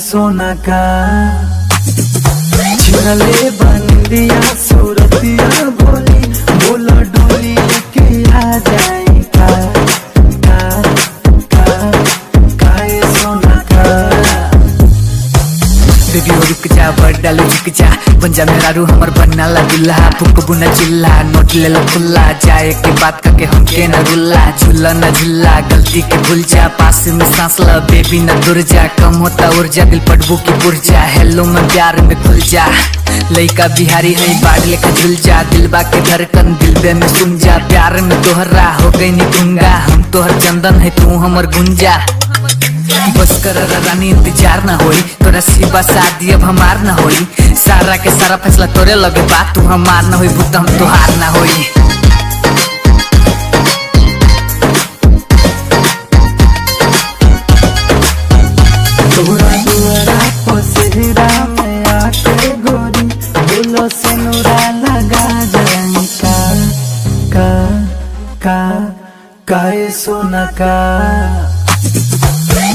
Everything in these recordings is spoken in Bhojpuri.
सोना का छिनले बंदिया सूरतिया बोली बोला डोली लेके आ जाए का सोना का। बेबी हो रुक जा बड़ डालो झुक जा बन जा मेरा रू हमर बनना ला दुल्हा फुक बुना चिल्ला नोट ले ला खुल्ला जाए के बात करके हमके न रुल्ला झूला न झुल्ला गलती के भूल जा पास में सांस ला बेबी न दूर जा कम होता ऊर्जा दिल पटबू की पुरजा हेलो मैं प्यार में खुल जा लइका बिहारी है बाढ़ लेकर झुल जा दिलबा के धड़कन दिलबे में सुन जा प्यार में तोहरा हो गई नी गूंगा हम तोहर चंदन है तू हमर गुंजा बस कर रानी इंतजार न होई तोरा सिवा शादी अब हमार न होई सारा के सारा फैसला तोरे लगे बात तू हमार न होई भूत हम तोहार न होई। तोरा दुआरा पसेरा में आके गोरी बोलो सेनुरा लगा जाए का सोना का।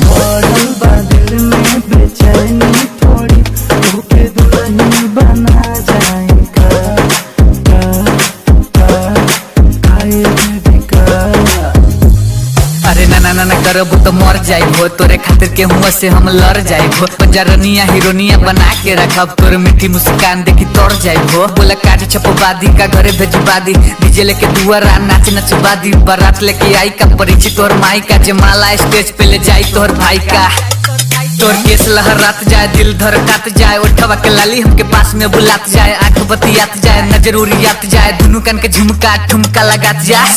बड़ल बादल में बेचैनी थोड़ी धोखे दुल्हनी बना जाए अरे ना ना ना ना करबो तो मर जाइबो तोरे खातिर के हुआ से हम लड़ जाइबो पंजरनिया हीरोनिया बना के रखब तोर मीठी मुस्कान देखी तोड़ जाइबो बोला काट छपवादी का घरे भेजवादी डीजे लेके दुआरा नाच नचवादी बारात लेके आई का परिचित तोर माई का जमाला स्टेज पे ले जाई तोर भाई का तोर केस लहरात जाए दिल धड़कात जाए उठवा के लाली हमके पास में बुलात जाए आंख बतियात जाए नजर उड़ियात जाए दुनू कान के झुमका ठुमका लगात जाए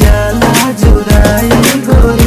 जाला जुराई गोरी